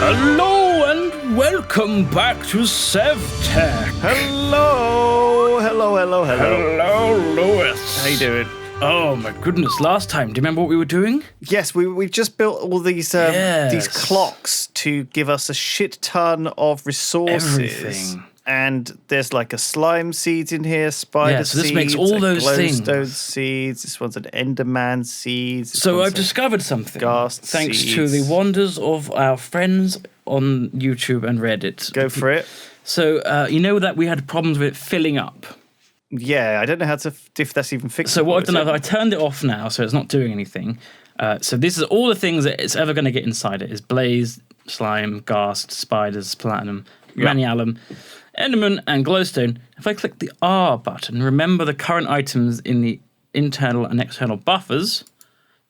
Hello and welcome back to SevTech. Hello, Lewis. How you doing? Oh my goodness! Last time, do you remember what we were doing? Yes, we've just built all these clocks to give us a shit ton of resources. Everything. And there's like a slime seeds in here, spider so this seeds, makes all those glowstone things. seeds. This one's an Enderman seeds. So I've discovered something. Ghast thanks seeds. to the wonders of our friends on YouTube and Reddit. Go for it. So you know that we had problems with it filling up. Yeah, I don't know if that's even fixable. So what I've done is I turned it off now, so it's not doing anything. So this is all the things that it's ever going to get inside it: is blaze, slime, ghast, spiders, platinum, manialum, enderman, and glowstone. If I click the R button, remember the current items in the internal and external buffers.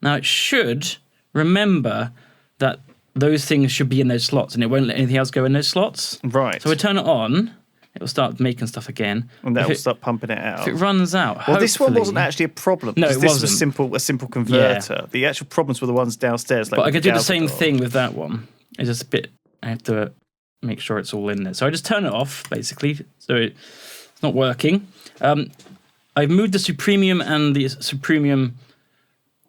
Now it should remember that those things should be in those slots, and it won't let anything else go in those slots. Right. So I turn it on. It will start making stuff again. And that will start pumping it out. If it runs out, well, this one wasn't actually a problem. No, it this wasn't. was a simple converter. Yeah. The actual problems were the ones downstairs. Like but I could do the same thing with that one. It's just a bit. I have to make sure it's all in there. So I just turn it off, basically. So it's not working. I've moved the Supremium and the Superium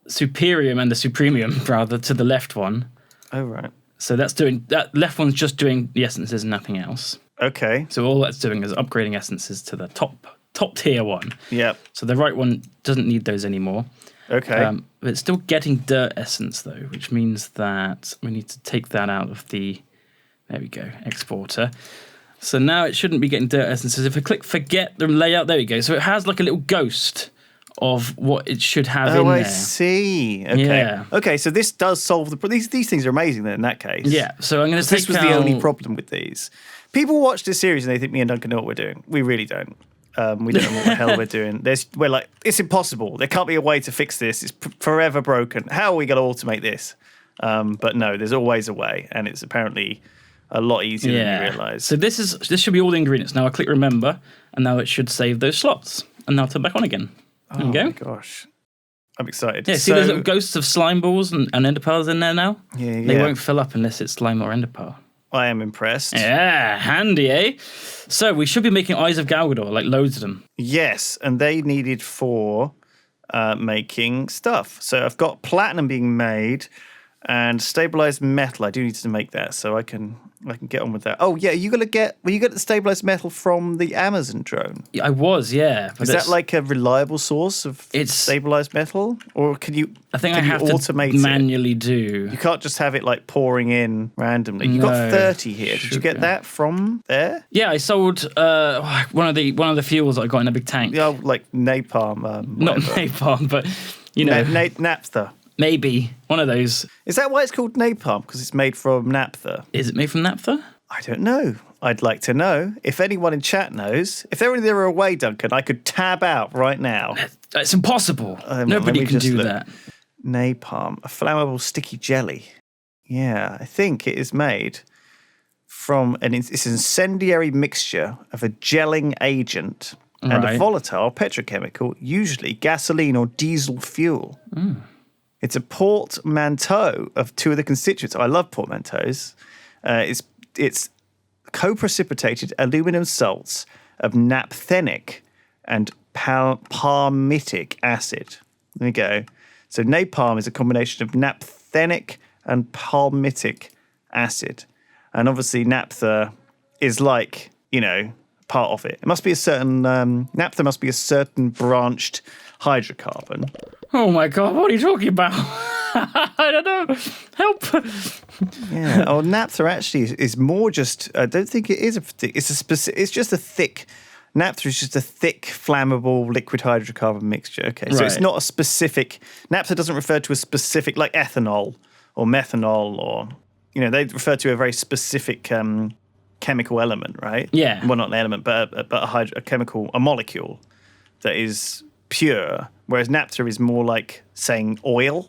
and the Supremium, rather, to the left one. Oh, right. So that left one's just doing the essences and nothing else. Okay. So all that's doing is upgrading essences to the top tier one. Yep. So the right one doesn't need those anymore. Okay. But it's still getting dirt essence though, which means that we need to take that out of the, there we go, exporter. So now it shouldn't be getting dirt essences. If I click forget the layout, there we go. So it has like a little ghost of what it should have in there. Oh, I see. Okay. Yeah. Okay, so this does solve the problem. These things are amazing then in that case. Yeah. So I'm going to take this was the only problem with these. People watch this series and they think me and Duncan know what we're doing. We really don't. We don't know what the hell we're doing. We're like, it's impossible. There can't be a way to fix this. It's forever broken. How are we going to automate this? But no, there's always a way, and it's apparently a lot easier than you realise. So this should be all the ingredients. Now I click remember, and now it should save those slots, and now turn back on again. There you go. Oh my gosh. I'm excited. Yeah, see those little ghosts of slime balls and ender pearls in there now? Yeah. They won't fill up unless it's slime or ender pearl. I am impressed. Yeah, handy, eh? So we should be making Eyes of Galgador, like loads of them. Yes, and they needed for making stuff. So I've got platinum being made and stabilized metal. I do need to make that, so I can get on with that. Oh yeah, were you get the stabilized metal from the Amazon drone? Yeah, I was, yeah. Is that like a reliable source of stabilized metal, or can you? I think I have to manually do. You can't just have it like pouring in randomly. You got 30 here. Did you get that from there? Yeah, I sold one of the fuels that I got in a big tank. Yeah, like napalm. Not napalm, but you know, naphtha. Maybe one of those. Is that why it's called napalm? Because it's made from naphtha. Is it made from naphtha? I don't know. I'd like to know. If anyone in chat knows, if there were a way, Duncan, I could tab out right now. It's impossible. Nobody can do that. Napalm, a flammable sticky jelly. Yeah, I think it is made from it's an incendiary mixture of a gelling agent and a volatile petrochemical, usually gasoline or diesel fuel. Mm. It's a portmanteau of two of the constituents. I love portmanteaus. It's co-precipitated aluminum salts of naphthenic and palmitic acid. There we go. So napalm is a combination of naphthenic and palmitic acid. And obviously naphtha is like, part of it. It must be a certain, naphtha must be a certain branched hydrocarbon. Oh my God, what are you talking about? I don't know. Help. Yeah. Oh, naphtha actually is more just, I don't think it is it's just a thick, naphtha is just a thick, flammable liquid hydrocarbon mixture. Okay. So it's not a specific, naphtha doesn't refer to a specific, like ethanol or methanol or, they refer to a very specific chemical element, right? Yeah. Well, not an element, but a molecule that is pure, whereas naphtha is more like saying oil.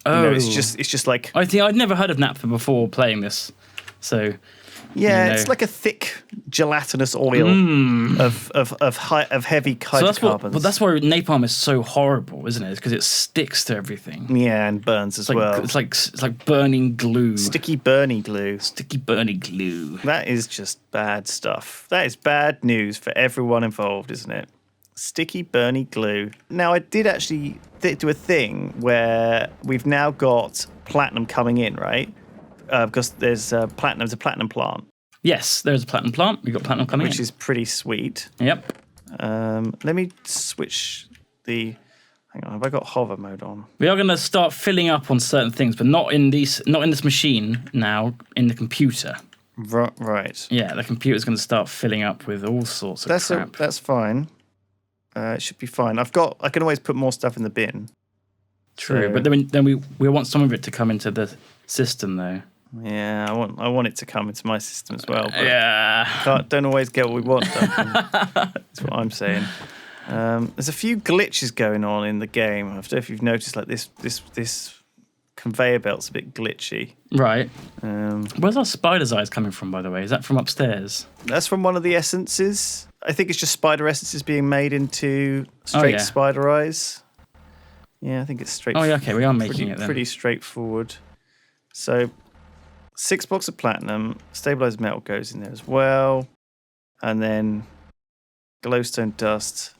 Oh, it's just like. I think I'd never heard of naphtha before playing this. So yeah, it's like a thick gelatinous oil of heavy hydrocarbons. But that's why napalm is so horrible, isn't it? Because it sticks to everything. Yeah, and burns as well. It's like burning glue. Sticky burny glue. Sticky burny glue. That is just bad stuff. That is bad news for everyone involved, isn't it? Sticky burny glue. Now, I did actually do a thing where we've now got platinum coming in, right? Because there's a platinum plant. Yes, there's a platinum plant. We've got platinum coming in. Which is pretty sweet. Yep. Let me switch the... Hang on, have I got hover mode on? We are going to start filling up on certain things, but not in this machine now, in the computer. Right. Yeah, the computer's going to start filling up with all sorts of crap. That's fine. It should be fine. I can always put more stuff in the bin. True, So, but then we want some of it to come into the system, though. Yeah, I want it to come into my system as well. But Yeah. don't always get what we want, Duncan. That's what I'm saying. There's a few glitches going on in the game. I don't know if you've noticed, like this conveyor belt's a bit glitchy. Right. Where's our spider's eyes coming from, by the way? Is that from upstairs? That's from one of the essences. I think it's just spider essences being made into straight spider eyes. Yeah, I think it's straight. Oh, yeah, okay, we are making it then. Pretty straightforward. So, 6 blocks of platinum, stabilized metal goes in there as well, and then glowstone dust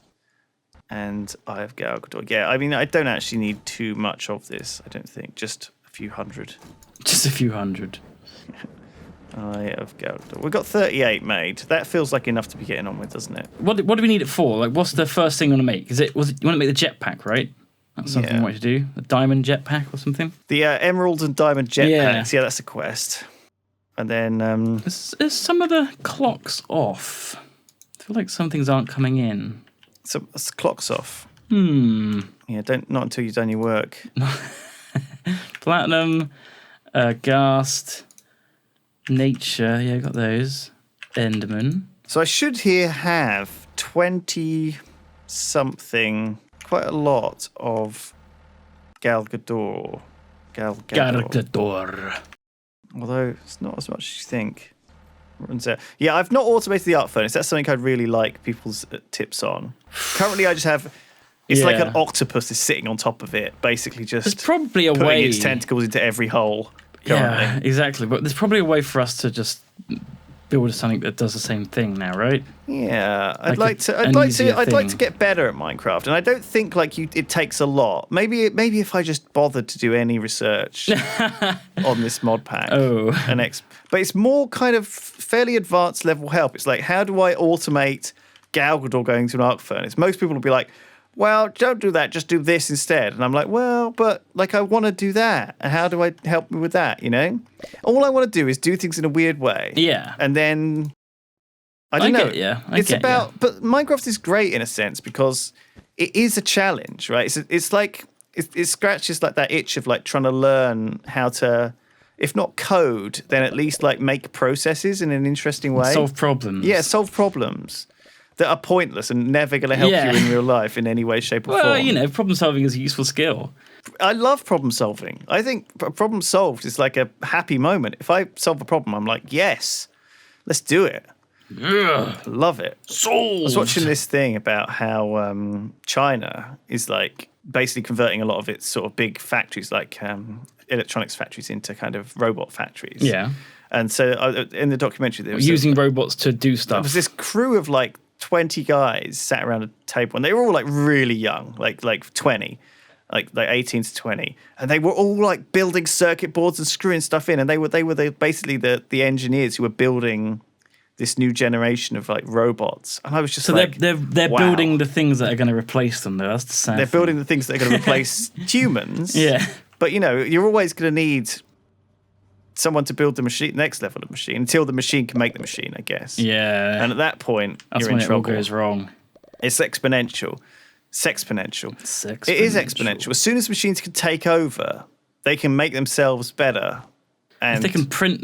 and Eye of Galgador. Yeah, I mean, I don't actually need too much of this, I don't think. Just a few hundred. Just a few hundred. Eye of Galgador. We've got 38 made. That feels like enough to be getting on with, doesn't it? What do we need it for? Like, what's the first thing you want to make? You want to make the jetpack, right? That's something you want to do. A diamond jetpack or something. The emerald and diamond jetpacks. Yeah, that's a quest. And then is some of the clocks off? I feel like some things aren't coming in. So the clock's off. Yeah, not until you've done your work. Platinum, Ghast, Nature. Yeah, got those. Enderman. So I should here have 20 something. Quite a lot of Galgador. Galgador. Although it's not as much as you think. Yeah, I've not automated the art furnace. That's something I'd really like people's tips on. Currently, I just have... It's like an octopus is sitting on top of it, basically just there's probably a putting way... its tentacles into every hole currently. Yeah, exactly. But there's probably a way for us to just build something that does the same thing now, right? Yeah, I'd like to get better at Minecraft, and I don't think it takes a lot. Maybe if I just bothered to do any research on this mod pack. But it's more kind of fairly advanced level help. It's like, how do I automate Galgador going to an arc furnace? Most people will be like, well, don't do that, just do this instead. And I'm like, well, but I want to do that. And how do I help me with that, you know? All I want to do is do things in a weird way. Yeah. And then, I don't know. But Minecraft is great in a sense because it is a challenge, right? It's like, it scratches like that itch of trying to learn how to, if not code, then at least make processes in an interesting way. Solve problems. Yeah, solve problems that are pointless and never going to help you in real life in any way, shape, or form. Well, problem solving is a useful skill. I love problem solving. I think a problem solved is like a happy moment. If I solve a problem, I'm like, yes, let's do it. Yeah. Love it. Solved. I was watching this thing about how China is basically converting a lot of its sort of big factories, electronics factories, into kind of robot factories. Yeah. And so in the documentary, there was using robots to do stuff. There was this crew of 20 guys sat around a table, and they were all really young, like 20, like 18 to 20, and they were all building circuit boards and screwing stuff in, and they were basically the engineers who were building this new generation of robots. And I was just they're wow. building the things that are going to replace them, though. That's the sad thing. They're building the things that are going to replace humans. Yeah, but you're always going to need someone to build the next level of machine until the machine can make the machine, I guess. Yeah. And at that point, that's you're when in trouble. It all goes wrong. It's exponential. It is exponential. As soon as machines can take over, they can make themselves better. And if they can print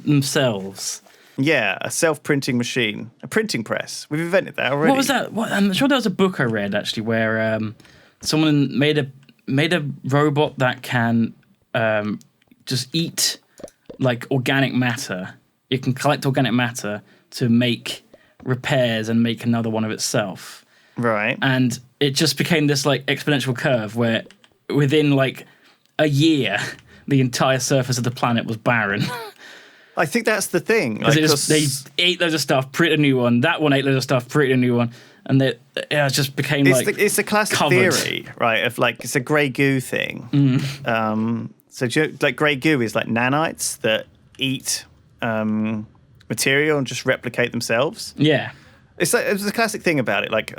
themselves. Yeah, a self-printing machine. A printing press. We've invented that already. What was that? I'm sure there was a book I read, actually, where someone made a robot that can just eat like organic matter. It can collect organic matter to make repairs and make another one of itself. Right. And it just became this like exponential curve where within like a year, the entire surface of the planet was barren. I think that's the thing. Because they ate loads of stuff, created a new one. That one ate loads of stuff, created a new one. And it just became it's the classic covered. theory, right? Of like, it's a grey goo thing. So like grey goo is like nanites that eat material and just replicate themselves. Yeah. It's a classic thing about it. Like,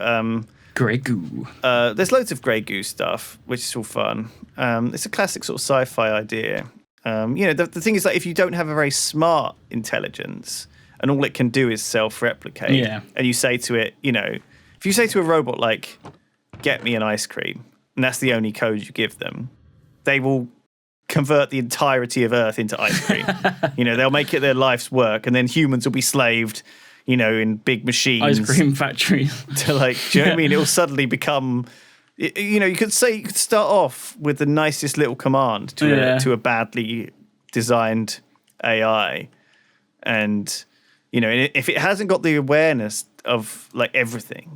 grey goo. there's loads of grey goo stuff, which is all fun. It's a classic sort of sci-fi idea. The thing is that if you don't have a very smart intelligence and all it can do is self-replicate, and you say to it, if you say to a robot like, "Get me an ice cream," and that's the only code you give them, they will convert the entirety of Earth into ice cream. They'll make it their life's work, and then humans will be slaved, in big machines. Ice cream factories. To like, do you know what I mean? It will suddenly become, you could start off with the nicest little command to a badly designed AI. And, if it hasn't got the awareness of like everything,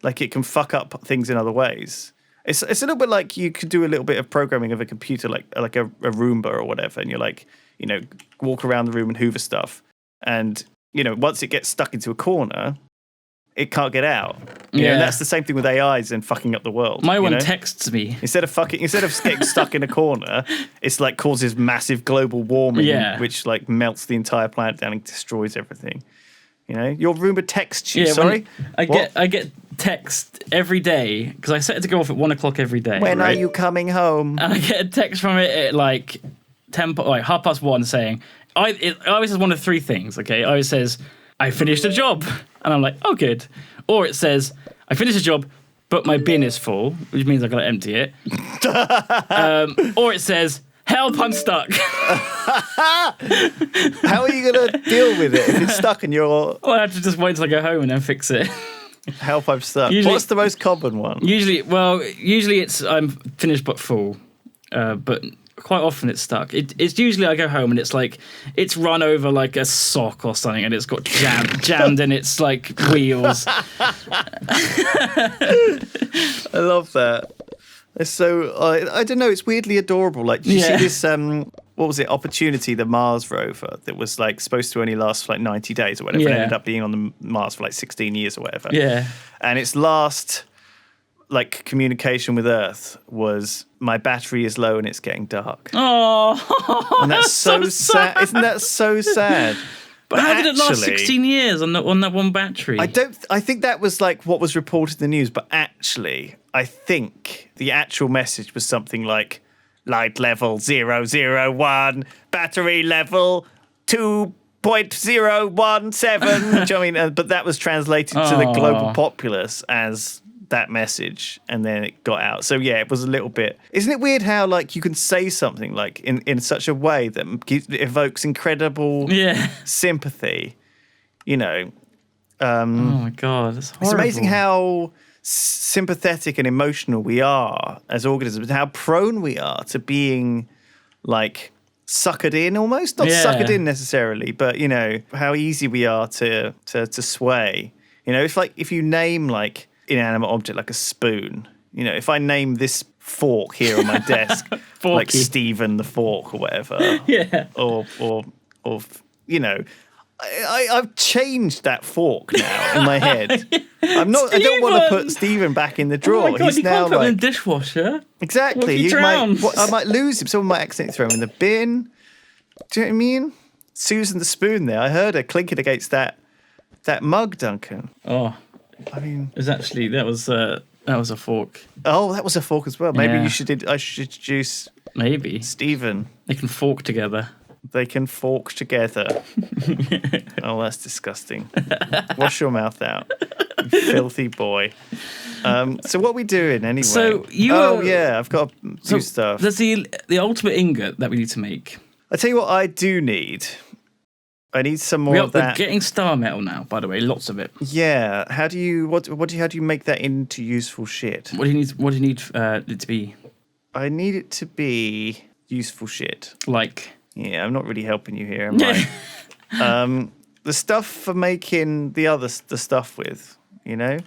like it can fuck up things in other ways. It's a little bit like you could do a little bit of programming of a computer, like a Roomba or whatever, and you're like, walk around the room and hoover stuff. And, once it gets stuck into a corner, it can't get out. And that's the same thing with AIs and fucking up the world. My one texts me. Instead of getting stuck in a corner, it's like causes massive global warming, which like melts the entire planet down and destroys everything. Your Roomba texts you. Sorry, I get text every day because I set it to go off at 1 o'clock every day. When are you coming home? And I get a text from it at like 1:30 saying, it always says one of three things. Okay, it always says, "I finished a job," and I'm like, "Oh, good." Or it says, "I finished a job, but my bin is full," which means I've got to empty it. Or it says, "Help, I'm stuck." How are you going to deal with it if it's stuck and you're... Well, I have to just wait till I go home and then fix it. Help, I'm stuck. What's the most common one? Usually it's I'm finished but full. But quite often it's stuck. It's usually I go home and it's like it's run over like a sock or something and it's got jammed in its like wheels. I love that. It's so I don't know. It's weirdly adorable. Like, did you see this? What was it? Opportunity, the Mars rover that was like supposed to only last for like 90 days or whatever. Yeah. And ended up being on the Mars for like 16 years or whatever. Yeah. And its last like communication with Earth was, "My battery is low and it's getting dark." Oh, and that's so sad. Isn't that so sad? But how did it last 16 years on that one battery? I think that was like what was reported in the news, but actually, I think the actual message was something like light level 001, battery level 2.017. Do you know what I mean? But that was translated to the global populace as that message, and then it got out. So yeah, it was a little bit. Isn't it weird how like you can say something like in such a way that evokes incredible sympathy? Oh my god, that's horrible. It's amazing how sympathetic and emotional we are as organisms, and how prone we are to being like suckered in almost. Not suckered in necessarily, but how easy we are to sway. If you name like inanimate object like a spoon, if I name this fork here on my desk like Stephen the fork or whatever, or I've changed that fork now in my head. I don't want to put Stephen back in the drawer. Oh my God, he's you now can't put him like in the dishwasher. Exactly. What if you drown? I might lose him. Someone might accidentally throw him in the bin. Do you know what I mean? Susan the spoon there. I heard her clinking against that mug, Duncan. Oh, I mean, it was actually that was a fork. Oh, that was a fork as well. Maybe Yeah. I should introduce Maybe Stephen. they can fork together. They can fork together. Oh, that's disgusting. Wash your mouth out, you filthy boy. So what are we doing anyway? So I've got to do stuff. There's the ultimate ingot that we need to make. I tell you what, I do need. I need some more of We're that. getting star metal now, by the way, lots of it. Yeah. How do you make that into useful shit? What do you need? What do you need it to be? I need it to be useful shit. Like Yeah, I'm not really helping you here, am I? The stuff for making the stuff with, you know?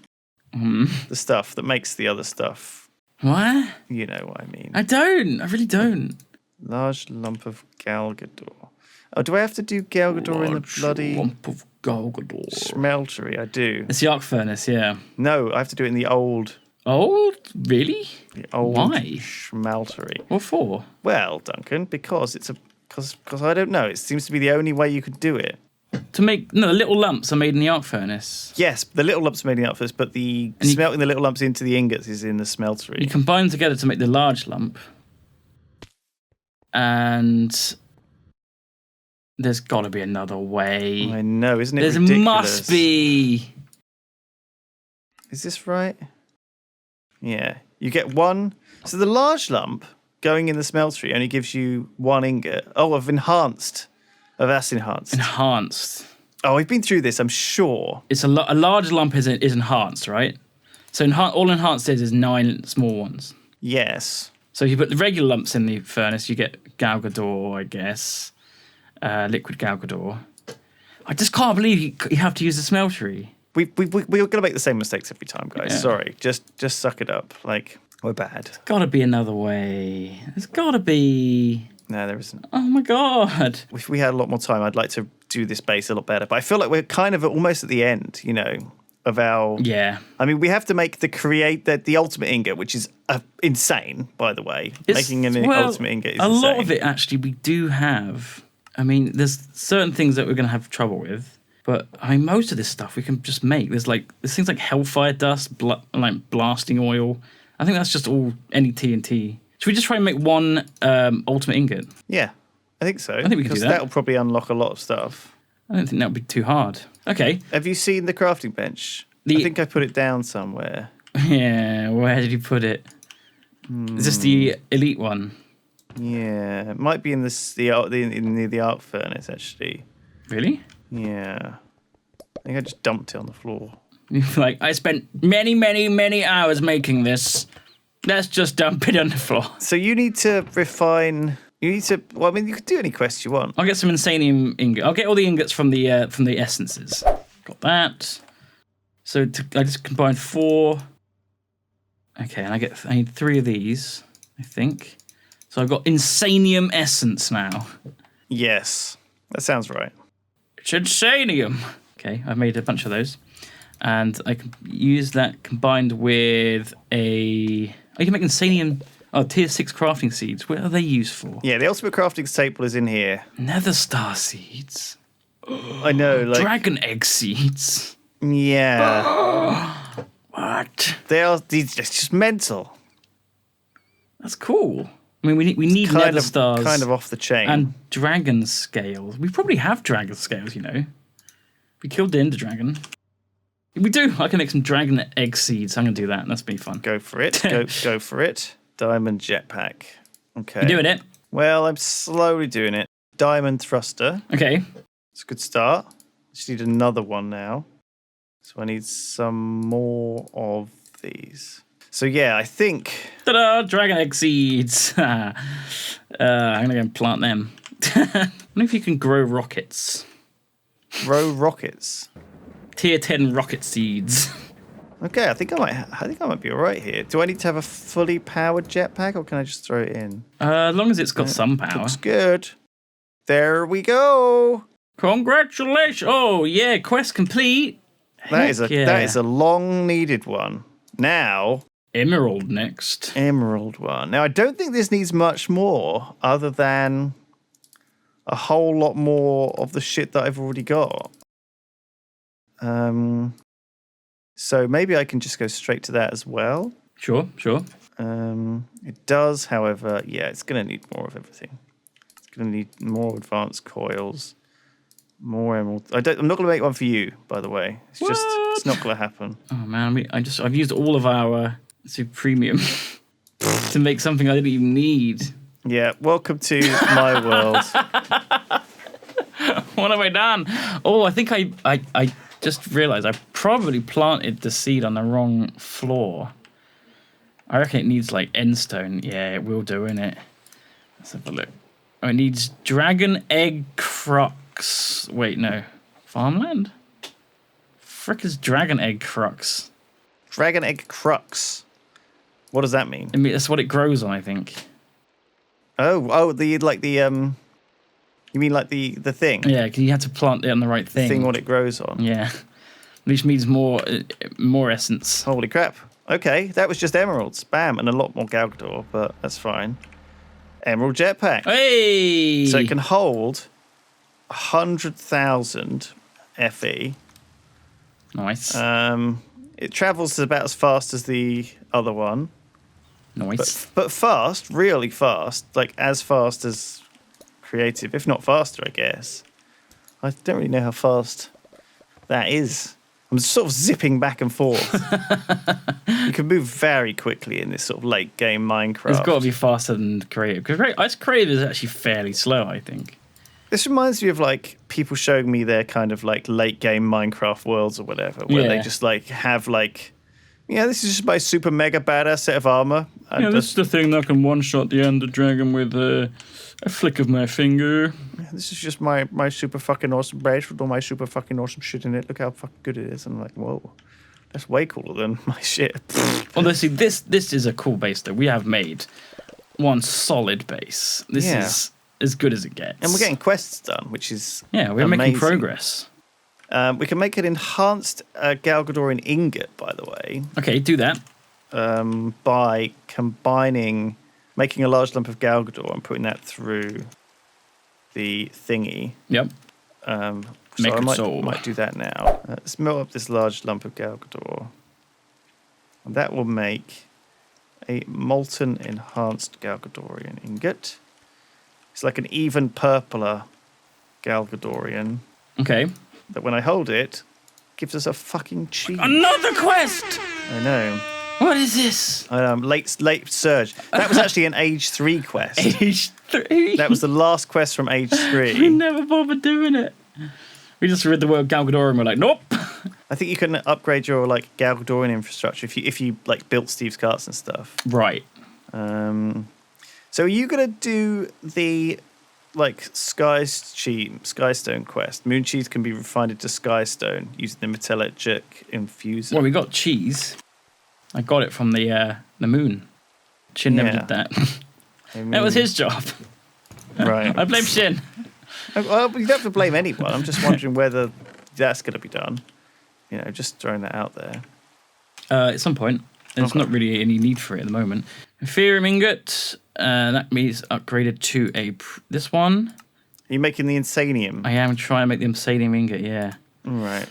The stuff that makes the other stuff. What? You know what I mean. I don't. I really don't. Large lump of Galgador. Oh, do I have to do Galgador in the bloody lump of Galgador smeltery? I do. It's the arc furnace, yeah. No, I have to do it in the old. Oh, really? The old Why? smeltery. What for? Well, Duncan, because it's because I don't know. It seems to be the only way you could do it. To make the little lumps are made in the arc furnace. Yes, the little lumps are made in the arc furnace, but smelting the little lumps into the ingots is in the smeltery. You combine them together to make the large lump. And there's got to be another way. I know, isn't it There ridiculous? must be. Is this right? Yeah. You get one. So the large lump going in the smeltery only gives you one ingot. Oh, of acid enhanced. Enhanced. Oh, we've been through this, I'm sure. It's a large lump is enhanced, right? So all enhanced is 9 small ones. Yes. So if you put the regular lumps in the furnace, you get Galgador, I guess. Liquid Galgador. I just can't believe you have to use the smeltery. We're going to make the same mistakes every time, guys. Yeah. Sorry. Just suck it up. Like, we're bad. Got to be another way. There's got to be. No, there isn't. Oh my god. If we had a lot more time, I'd like to do this base a lot better. But I feel like we're kind of almost at the end, you know, of our... Yeah. I mean, we have to make the ultimate ingot, which is insane, by the way. Making an ultimate ingot is insane. A lot of it, actually, we do have. I mean, there's certain things that we're going to have trouble with. But, I mean, most of this stuff we can just make. There's things like hellfire dust, like blasting oil. I think that's just all any TNT. Should we just try and make one ultimate ingot? Yeah, I think so. I think we can do that. That'll probably unlock a lot of stuff. I don't think that would be too hard. Okay. Have you seen the crafting bench? I think I put it down somewhere. Yeah, where did you put it? Is this the elite one? Yeah, it might be in the arc furnace, actually. Really? Yeah. I think I just dumped it on the floor. Like, I spent many, many, many hours making this. Let's just dump it on the floor. So you need to refine. Well, I mean, you could do any quest you want. I'll get some insanium ingot. I'll get all the ingots from the essences. Got that. So I just combined 4. Okay, and I need 3 of these, I think. So I've got insanium essence now. Yes, that sounds right. It's insanium. Okay, I've made a bunch of those. And I can use that combined with you can make insanium. Oh, tier 6 crafting seeds. What are they used for? Yeah, the ultimate crafting staple is in here. Nether star seeds. I know, like Dragon egg seeds. Yeah. What? It's just mental. That's cool. I mean, we need nether stars. Kind of off the chain. And dragon scales. We probably have dragon scales, you know. We killed the ender dragon. We do. I can make some dragon egg seeds. I'm going to do that. That's be fun. Go for it. Go for it. Diamond jetpack. Okay. You doing it? Well, I'm slowly doing it. Diamond thruster. Okay. It's a good start. Just need another one now. So I need some more of these. So yeah, I think... Ta-da! Dragon egg seeds. I'm going to go and plant them. I wonder if you can grow rockets. Grow rockets? Tier 10 rocket seeds. Okay, I think I might be all right here. Do I need to have a fully powered jetpack, or can I just throw it in? As long as it's got some power. Looks good. There we go. Congratulations! Oh yeah, quest complete. That is a long needed one. Now Emerald next. Emerald one. Now I don't think this needs much more, other than a whole lot more of the shit that I've already got. So maybe I can just go straight to that as well. Sure. It does, however, yeah, it's going to need more of everything. It's going to need more advanced coils, more emerald. I'm not going to make one for you, by the way. It's not going to happen. Oh man, I've used all of our premium to make something I didn't even need. Yeah, welcome to my world. What have I done? Oh, I think I just realised I probably planted the seed on the wrong floor. I reckon it needs like end stone. Yeah, it will do, innit? Let's have a look. Oh, it needs dragon egg crux. Wait, no. Farmland? Frick is dragon egg crux? Dragon egg crux. What does that mean? I mean, that's what it grows on, I think. Oh, you mean like the thing? Yeah, because you have to plant it on the right thing. Thing what it grows on. Yeah. Which means more essence. Holy crap. Okay, that was just emeralds. Bam, and a lot more Galgador, but that's fine. Emerald jetpack. Hey! So it can hold 100,000 FE. Nice. It travels about as fast as the other one. Nice. But fast, really fast. Like as fast as creative, if not faster, I guess. I don't really know how fast that is. I'm sort of zipping back and forth. You can move very quickly in this sort of late game Minecraft. It's got to be faster than creative. Because creative is actually fairly slow, I think. This reminds me of like people showing me their kind of like late game Minecraft worlds or whatever, where they just like have like, this is just my super mega badass set of armor. And this is the thing that can one-shot the Ender Dragon with a flick of my finger. This is just my super fucking awesome base with all my super fucking awesome shit in it. Look how fucking good it is. And I'm like, whoa, that's way cooler than my shit. Honestly, this is a cool base though. We have made one solid base. This is as good as it gets. And we're getting quests done, which is we're amazing. making progress. We can make an enhanced Galgadorian ingot, by the way. Okay, do that. By making a large lump of Galgador and putting that through the thingy. Yep. So I might do that now. Let's melt up this large lump of Galgador. And that will make a molten enhanced Galgadorian ingot. It's like an even purpler Galgadorian. Okay. That when I hold it, gives us a fucking cheese. Another quest! I know. What is this? Late surge. That was actually an age 3 quest. Age 3? That was the last quest from age 3. We never bothered doing it. We just read the word Galgador and we're like, nope. I think you can upgrade your like Galgadorian infrastructure if you like built Steve's carts and stuff. Right. So are you gonna do the like Skystone quest? Moon cheese can be refined into Skystone using the metallic infuser. Well, we got cheese. I got it from the moon. Shin never did that. That was his job. Right. I blame Shin. Well, you don't have to blame anyone. I'm just wondering whether that's going to be done. Just throwing that out there. At some point. There's not really any need for it at the moment. Ethereum ingot. That means upgraded to this one. Are you making the Insanium? I am trying to make the Insanium ingot, yeah. Right.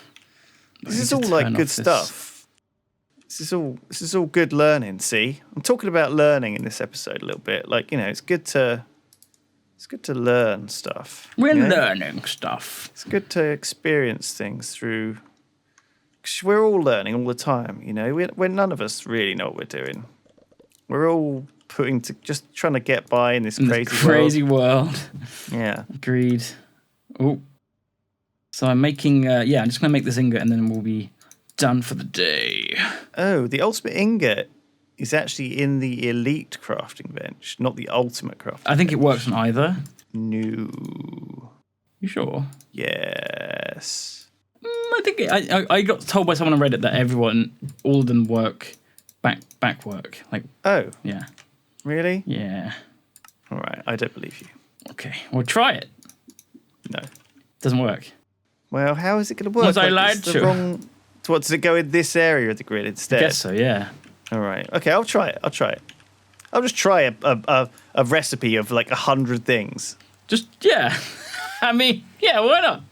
This is all like good stuff. This is all good learning, see? I'm talking about learning in this episode a little bit. Like, it's good to learn stuff. We're learning stuff. It's good to experience things through. Cause we're all learning all the time, We're none of us really know what we're doing. We're all just trying to get by in this crazy world. Yeah. Agreed. Oh. So I'm making I'm just gonna make this ingot and then we'll be done for the day. Oh, the ultimate ingot is actually in the elite crafting bench, not the ultimate crafting I think bench. it works on either. No. You sure? Yes. I think I got told by someone on Reddit that all of them work back work. Like, oh. Yeah. Really? Yeah. All right, I don't believe you. Okay, well, try it. No. Doesn't work. Well, how is it going to work? Was I lied to? What, does it go in this area of the grid instead? I guess so, yeah. All right. Okay, I'll try it. I'll just try a recipe of like 100 things. I mean, yeah, why not?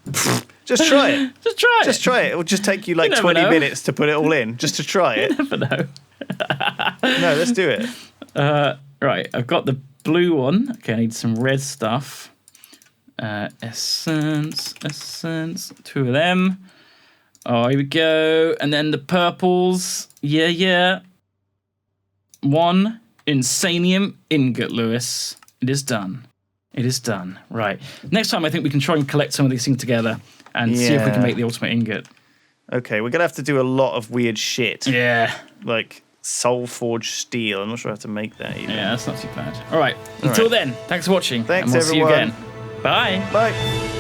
Just try it. Just try it. It will just take you like 20 minutes to put it all in, just to try it. You never know. No, let's do it. Right, I've got the blue one. Okay, I need some red stuff. Essence, 2 of them. Oh, here we go. And then the purples. Yeah. 1 Insanium ingot, Lewis. It is done. Right. Next time, I think we can try and collect some of these things together and see if we can make the ultimate ingot. Okay, we're going to have to do a lot of weird shit. Yeah. Like Soul Forge steel. I'm not sure how to make that even. Yeah, that's not too bad. All right. Until then, thanks for watching. Thanks, and we'll everyone. see you again. Bye. Bye.